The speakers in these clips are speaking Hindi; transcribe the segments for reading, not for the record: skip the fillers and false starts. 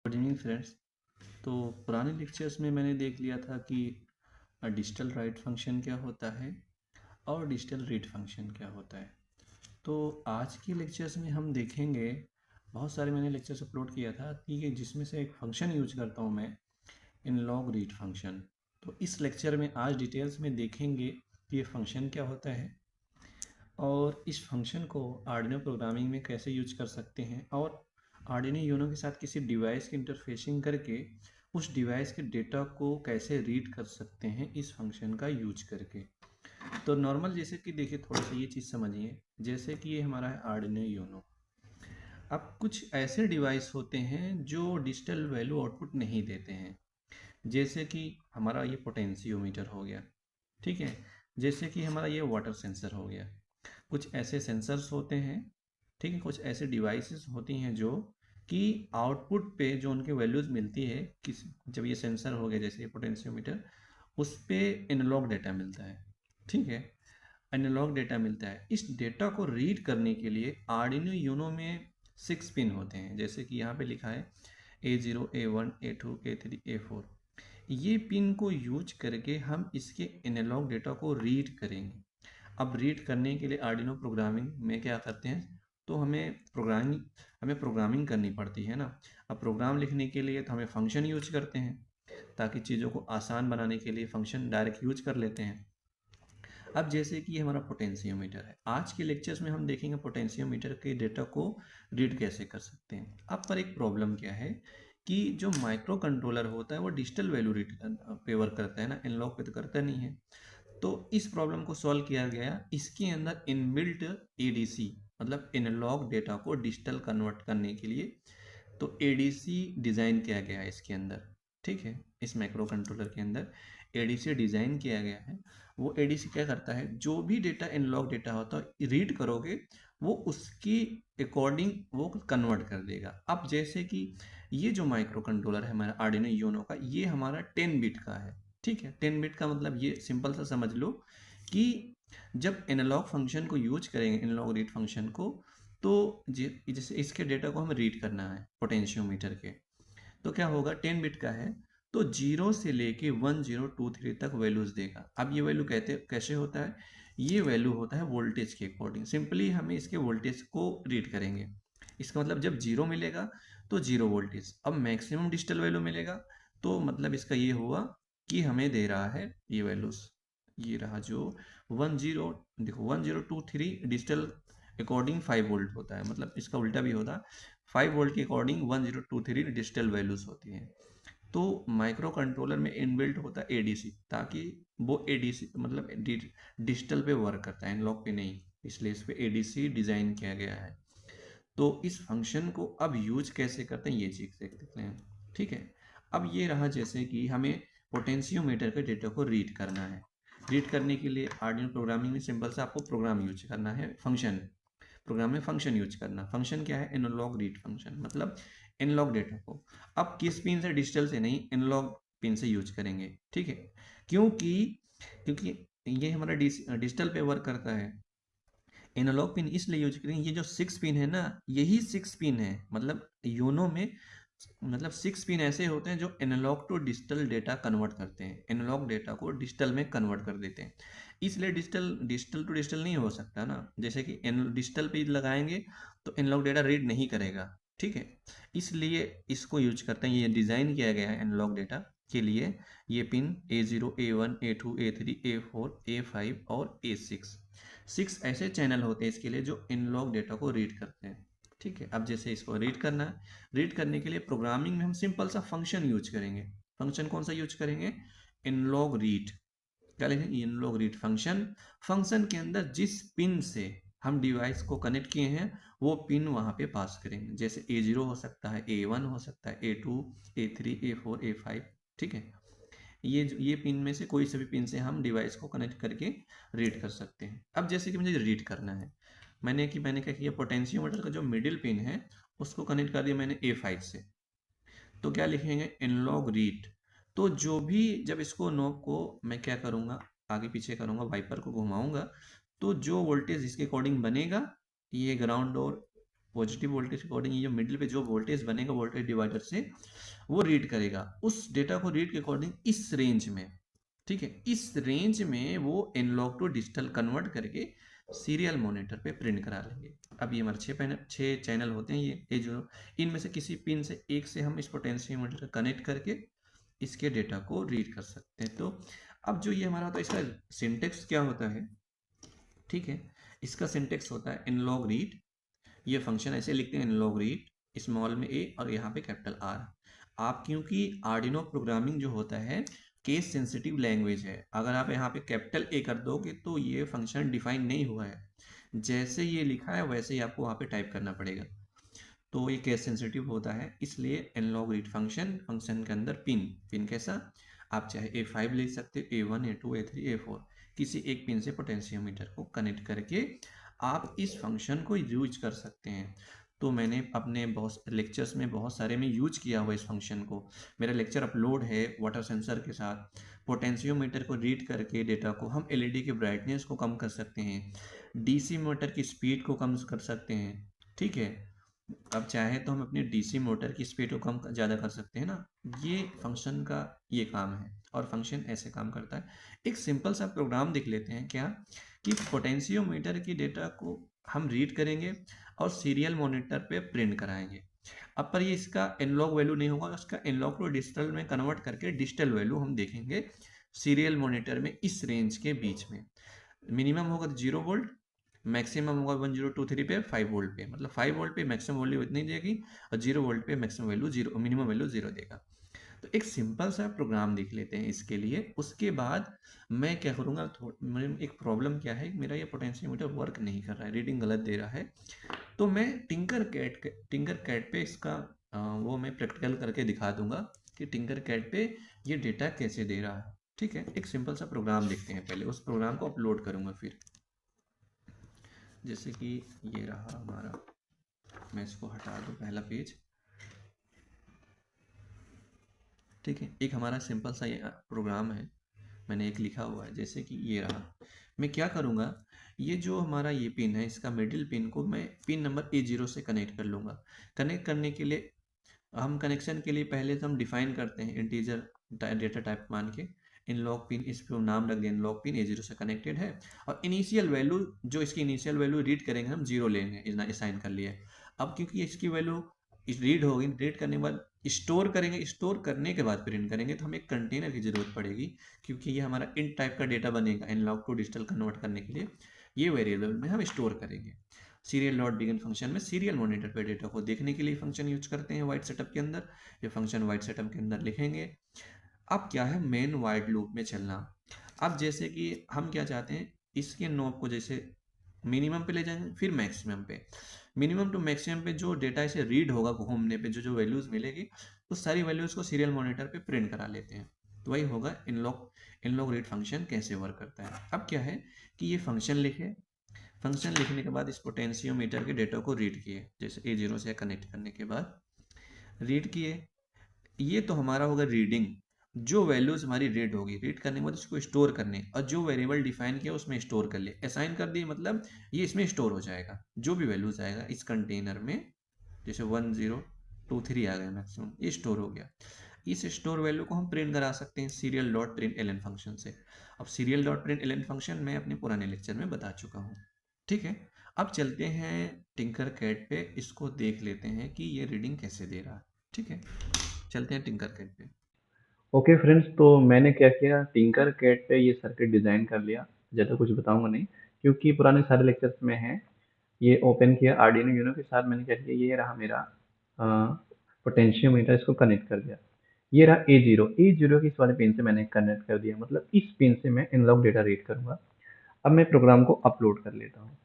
Good evening friends. तो पुराने लेक्चर्स में मैंने देख लिया था कि डिजिटल राइट फंक्शन क्या होता है और डिजिटल रीड फंक्शन क्या होता है। तो आज के लेक्चर्स में हम देखेंगे, बहुत सारे मैंने लेक्चर्स अपलोड किया था, ठीक है, जिसमें से एक फंक्शन यूज करता हूँ मैं, इनलॉग रीड फंक्शन। तो इस लेक्चर में आज डिटेल्स में देखेंगे कि ये फंक्शन क्या होता है और इस फंक्शन को आर्डिनो प्रोग्रामिंग में कैसे यूज कर सकते हैं और आर्डिनो यूनो के साथ किसी डिवाइस की इंटरफेसिंग करके उस डिवाइस के डेटा को कैसे रीड कर सकते हैं इस फंक्शन का यूज करके। तो नॉर्मल जैसे कि देखिए, थोड़ा सा ये चीज़ समझिए। जैसे कि ये हमारा है आर्डिनो यूनो। अब कुछ ऐसे डिवाइस होते हैं जो डिजिटल वैल्यू आउटपुट नहीं देते हैं, जैसे कि हमारा ये पोटेंशियोमीटर हो गया, ठीक है, जैसे कि हमारा ये वाटर सेंसर हो गया। कुछ ऐसे सेंसर्स होते हैं, ठीक है, कुछ ऐसे डिवाइसेस होती हैं जो कि आउटपुट पे जो उनके वैल्यूज़ मिलती है, किस जब ये सेंसर हो गया जैसे पोटेंशियोमीटर, उस पे एनालॉग डेटा मिलता है, ठीक है, एनालॉग डेटा मिलता है। इस डेटा को रीड करने के लिए आर्डिनो यूनो में 6 पिन होते हैं, जैसे कि यहाँ पे लिखा है A0 A1 A2 A3 A4। ये पिन को यूज करके हम इसके एनालॉग डेटा को रीड करेंगे। अब रीड करने के लिए आर्डिनो प्रोग्रामिंग में क्या करते हैं, तो हमें प्रोग्रामिंग करनी पड़ती है ना। अब प्रोग्राम लिखने के लिए तो हमें फंक्शन यूज करते हैं, ताकि चीज़ों को आसान बनाने के लिए फंक्शन डायरेक्ट यूज कर लेते हैं। अब जैसे कि ये हमारा पोटेंशियोमीटर है, आज के लेक्चर्स में हम देखेंगे पोटेंशियोमीटर के डेटा को रीड कैसे कर सकते हैं। अब पर एक प्रॉब्लम क्या है कि जो माइक्रो कंट्रोलर होता है वो डिजिटल वैल्यू रीड पे वर्क करता है ना, एनालॉग पे तो करता नहीं है। तो इस प्रॉब्लम को सॉल्व किया गया, इसके अंदर इनबिल्ट एडीसी, मतलब एनालॉग डेटा को डिजिटल कन्वर्ट करने के लिए तो एडीसी डिज़ाइन किया गया है इसके अंदर, ठीक है। इस माइक्रो कंट्रोलर के अंदर एडीसी डिज़ाइन किया गया है। वो एडीसी क्या करता है, जो भी डेटा एनालॉग डेटा होता है रीड करोगे वो उसकी अकॉर्डिंग वो कन्वर्ट कर देगा। अब जैसे कि ये जो माइक्रो कंट्रोलर है हमारा आर्डिनो यूनो का, ये हमारा 10 बिट का है, ठीक है। 10 बिट का मतलब ये सिंपल सा समझ लो कि जब एनालॉग फंक्शन को यूज करेंगे, एनालॉग रीड फंक्शन को, तो जैसे इसके डेटा को हमें रीड करना है पोटेंशियोमीटर के, तो क्या होगा, 10 बिट का है तो 0 से लेके 1023 तक वैल्यूज देगा। अब ये वैल्यू कहते कैसे होता है, ये वैल्यू होता है वोल्टेज के अकॉर्डिंग। सिंपली हमें इसके वोल्टेज को रीड करेंगे। इसका मतलब जब 0 मिलेगा तो 0 वोल्टेज, अब मैक्सिमम डिजिटल वैल्यू मिलेगा तो मतलब इसका ये हुआ कि हमें दे रहा है ये वैल्यूज। ये रहा जो 10, देखो 1023 डिजिटल अकॉर्डिंग 5 वोल्ट होता है, मतलब इसका उल्टा भी होता है, 5 वोल्ट के अकॉर्डिंग 1023 डिजिटल वैल्यूज होती हैं। तो माइक्रो कंट्रोलर में इनबिल्ट होता है एडीसी, ताकि वो एडीसी मतलब डिजिटल पे वर्क करता है, एनालॉग पे नहीं, इसलिए इस पे एडीसी डिज़ाइन किया गया है। तो इस फंक्शन को अब यूज कैसे करते हैं ये चीज़ देखते हैं, ठीक है। अब ये रहा, जैसे कि हमें पोटेंशियोमीटर के डेटा को रीड करना है। रीड करने के लिए आर्डिनो प्रोग्रामिंग में सिंपल सा आपको प्रोग्राम यूज करना है, फंक्शन, प्रोग्राम में फंक्शन यूज करना। फंक्शन क्या है, एनालॉग रीड फंक्शन, मतलब एनालॉग डेटा को अब किस पिन से, डिजिटल से नहीं, एनालॉग पिन से यूज करेंगे, ठीक है। क्योंकि क्योंकि ये हमारा डिजिटल पे वर्क करता है। एनालॉग पिन इसलिए यूज करेंगे, ये जो 6 पिन है ना, यही 6 पिन है, मतलब यूनो में मतलब 6 पिन ऐसे होते हैं जो analog to digital data convert करते हैं, एनालॉग डेटा को डिजिटल में कन्वर्ट कर देते हैं। इसलिए डिजिटल डिजिटल टू डिजिटल नहीं हो सकता ना, जैसे कि डिजिटल पे लगाएंगे तो एनालॉग डेटा रीड नहीं करेगा, ठीक है। इसलिए इसको यूज करते हैं, ये डिज़ाइन किया गया है एनालॉग डेटा के लिए। ये pin A0 A1 A2 A3 A4 A5 और A6, 6 ऐसे चैनल होते हैं इसके लिए जो एनालॉग डेटा को रीड करते हैं, ठीक है। अब जैसे इसको रीड करना है, रीड करने के लिए प्रोग्रामिंग में हम सिंपल सा फंक्शन यूज करेंगे। फंक्शन कौन सा यूज करेंगे, इनलॉग रीड। क्या लिखेंगे, इनलॉग रीड फंक्शन। फंक्शन के अंदर जिस पिन से हम डिवाइस को कनेक्ट किए हैं वो पिन वहां पे पास करेंगे, जैसे A0 हो सकता है, A1 हो सकता है, A2 A3 A4 A5, ठीक है। ये पिन में से कोई से भी पिन से हम डिवाइस को कनेक्ट करके रीड कर सकते हैं। अब जैसे कि मुझे रीड करना है, मैंने क्या किया, पोटेंशियोमीटर का जो मिडिल पिन है उसको कनेक्ट कर दिया मैंने A5 से। तो क्या लिखेंगे, एनालॉग रीड। तो जो भी, जब इसको नॉब को मैं क्या करूँगा, आगे पीछे करूँगा, वाइपर को घुमाऊंगा, तो जो वोल्टेज इसके अकॉर्डिंग बनेगा, ये ग्राउंड और पॉजिटिव वोल्टेज के अकॉर्डिंग ये मिडिल पे जो वोल्टेज बनेगा वोल्टेज डिवाइडर से वो रीड करेगा, उस डेटा को रीड के अकॉर्डिंग इस रेंज में, ठीक है, इस रेंज में वो एनालॉग टू डिजिटल कन्वर्ट करके सीरियल मॉनिटर पे प्रिंट करा लेंगे। अब ये हमारे 6 चैनल होते हैं, ये जो इनमें से किसी पिन से एक से हम इस पोटेंशियोमीटर कनेक्ट करके इसके डेटा को रीड कर सकते हैं। तो अब जो ये हमारा होता है इसका सिंटेक्स क्या होता है, ठीक है, इसका सिंटेक्स होता है एनालॉग रीड। ये फंक्शन ऐसे लिखते हैं एनालॉग रीड स्मॉल में ए और यहाँ पे कैपिटल आर। आप क्योंकि आर्डिनो प्रोग्रामिंग जो होता है केस सेंसिटिव लैंग्वेज है, अगर आप यहाँ पे कैपिटल ए कर दोगे तो ये फंक्शन डिफाइन नहीं हुआ है, जैसे ये लिखा है वैसे ही आपको वहाँ पे टाइप करना पड़ेगा, तो ये केस सेंसिटिव होता है, इसलिए एनालॉग रीड फंक्शन के अंदर पिन कैसा, आप चाहे A5 ले सकते हो, A1 A2 A3 A4, किसी एक पिन से पोटेंशियोमीटर को कनेक्ट करके आप इस फंक्शन को यूज कर सकते हैं। तो मैंने अपने बहुत लेक्चर्स में बहुत सारे में यूज किया हुआ इस फंक्शन को, मेरा लेक्चर अपलोड है वाटर सेंसर के साथ। पोटेंशियोमीटर को रीड करके डेटा को हम एलईडी की ब्राइटनेस को कम कर सकते हैं, डीसी मोटर की स्पीड को कम कर सकते हैं, ठीक है, अब चाहे तो हम अपने डीसी मोटर की स्पीड को कम ज़्यादा कर सकते हैं ना, ये फंक्शन का ये काम है और फंक्शन ऐसे काम करता है। एक सिंपल सा प्रोग्राम देख लेते हैं क्या, कि पोटेंशियोमीटर की डेटा को हम रीड करेंगे और सीरियल मॉनिटर पे प्रिंट कराएंगे। अब पर ये इसका एनालॉग वैल्यू नहीं होगा, इसका एनालॉग टू डिजिटल में कन्वर्ट करके डिजिटल वैल्यू हम देखेंगे सीरियल मॉनिटर में इस रेंज के बीच में। मिनिमम होगा तो 0 वोल्ट, मैक्सिमम होगा 1023 पे 5 वोल्ट पे, मतलब 5 वोल्ट पे मैक्सिमम वैल्यू इतनी देगी और 0 वोल्ट पे मैक्सिमम वैल्यू 0, मिनिमम वैल्यू 0 देगा। तो एक सिंपल सा प्रोग्राम देख लेते हैं इसके लिए। उसके बाद मैं क्या करूँगा, एक प्रॉब्लम क्या है, मेरा ये पोटेंशियोमीटर वर्क नहीं कर रहा है, रीडिंग गलत दे रहा है, तो मैं टिंकर कैट पे इसका वो मैं प्रैक्टिकल करके दिखा दूंगा कि टिंकर कैट पे ये डेटा कैसे दे रहा है। ठीक है, एक सिंपल सा प्रोग्राम लिखते हैं पहले, उस प्रोग्राम को अपलोड करूंगा फिर। जैसे कि ये रहा हमारा, मैं इसको हटा दूं पहला पेज, ठीक है, एक हमारा सिंपल सा ये प्रोग्राम है, मैंने एक लिखा हुआ है, जैसे कि ये रहा। मैं क्या करूँगा, ये जो हमारा ये पिन है इसका मिडिल पिन को मैं पिन नंबर A0 से कनेक्ट कर लूँगा। कनेक्ट करने के लिए हम कनेक्शन के लिए पहले तो हम डिफाइन करते हैं इंटीजर डेटा टाइप मान के, इनलॉग पिन, इस पर नाम रख दें इनलॉग पिन A0 से कनेक्टेड है, और इनिशियल वैल्यू जो इसकी इनिशियल वैल्यू रीड करेंगे हम 0 लेंगे, इतना असाइन कर लिया है। अब क्योंकि इसकी वैल्यू रीड होगी, रीड करने के बाद स्टोर करेंगे, स्टोर करने के बाद प्रिंट करेंगे, तो हमें एक कंटेनर की ज़रूरत पड़ेगी, क्योंकि ये हमारा इन टाइप का डेटा बनेगा एनालॉग टू डिजिटल कन्वर्ट करने के लिए, ये वेरिएबल में हम स्टोर करेंगे। सीरियल डॉट बिगिन फंक्शन में सीरियल मॉनिटर पे डेटा को देखने के लिए फंक्शन यूज करते हैं वाइट सेटअप के अंदर, ये फंक्शन वाइट सेटअप के अंदर लिखेंगे। अब क्या है, मेन वाइड लूप में चलना। अब जैसे कि हम क्या चाहते हैं, इसके नोब को जैसे मिनिमम पे ले जाएंगे, फिर मैक्सिमम पे, मिनिमम टू मैक्सिमम पे जो डेटा इसे रीड होगा घूमने पे, जो जो वैल्यूज मिलेगी उस सारी वैल्यूज को सीरियल मॉनिटर पे प्रिंट करा लेते हैं। तो वही होगा इनलॉग रीड फंक्शन कैसे वर्क करता है। अब क्या है कि ये फंक्शन लिखे, फंक्शन लिखने के बाद इस पोटेंशियोमीटर के डेटा को रीड किए, जैसे A0 से कनेक्ट करने के बाद रीड किए, ये तो हमारा होगा रीडिंग, जो वैल्यूज हमारी रीड होगी, रीड करने के बाद उसको स्टोर करने, और जो वेरिएबल डिफाइन किया उसमें स्टोर कर लिए, असाइन कर दिए, मतलब ये इसमें स्टोर हो जाएगा, जो भी वैल्यूज आएगा इस कंटेनर में, जैसे 1023 आ गया मैक्सिमम, ये स्टोर हो गया। इस स्टोर वैल्यू को हम प्रिंट करा सकते हैं serial dot print L N function से। अब serial dot print L N function मैं अपने पुराने लेक्चर में बता चुका हूँ, ठीक है। अब चलते हैं टिंकर कैट पे, इसको देख लेते हैं कि ये रीडिंग कैसे दे रहा है, ठीक है, चलते हैं टिंकर कैट पे। ओके फ्रेंड्स, तो मैंने क्या किया, टिंकर कैट पे ये सर्किट डिज़ाइन कर लिया। ज़्यादा कुछ बताऊंगा नहीं क्योंकि पुराने सारे लेक्चर्स में है। ये ओपन किया आर्डिनो यूनो के साथ, मैंने क्या किया, ये रहा मेरा पोटेंशियोमीटर, इसको कनेक्ट कर दिया। ये रहा A0 की इस वाले पिन से मैंने कनेक्ट कर दिया, मतलब इस पिन से मैं एनालॉग डेटा रीड करूंगा। अब मैं प्रोग्राम को अपलोड कर लेता हूँ।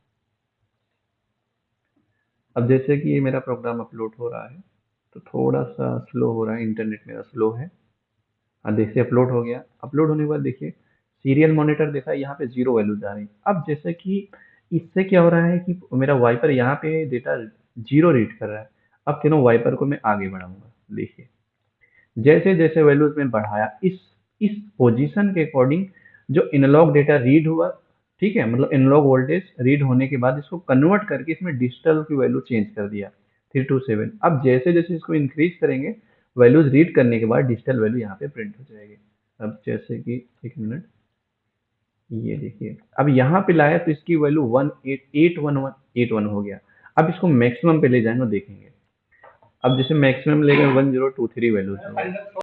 अब जैसे कि ये मेरा प्रोग्राम अपलोड हो रहा है तो थोड़ा सा स्लो हो रहा है, इंटरनेट मेरा स्लो है। हाँ, देखिए अपलोड हो गया। अपलोड होने के बाद देखिए सीरियल मॉनिटर देखा, यहाँ पे 0 वैल्यूज आ रही। अब जैसे कि इससे क्या हो रहा है कि मेरा वाइपर यहाँ पे डेटा 0 रीड कर रहा है। अब तीनों वाइपर को मैं आगे बढ़ाऊंगा। देखिए जैसे जैसे वैल्यूज में बढ़ाया, इस पोजीशन के अकॉर्डिंग जो एनालॉग डेटा रीड हुआ, ठीक है, मतलब एनालॉग वोल्टेज रीड होने के बाद इसको कन्वर्ट करके इसमें डिजिटल की वैल्यू चेंज कर दिया 327। अब जैसे जैसे इसको इंक्रीज करेंगे वैल्यूज रीड करने के बाद डिजिटल वैल्यू यहाँ पे प्रिंट हो जाएगी। अब जैसे कि एक मिनट, ये देखिए अब यहाँ पे लाया तो इसकी वैल्यू 188181 हो गया। अब इसको मैक्सिमम पे ले जाएंगे और देखेंगे। अब जैसे मैक्सिमम ले गए 1023 वैल्यू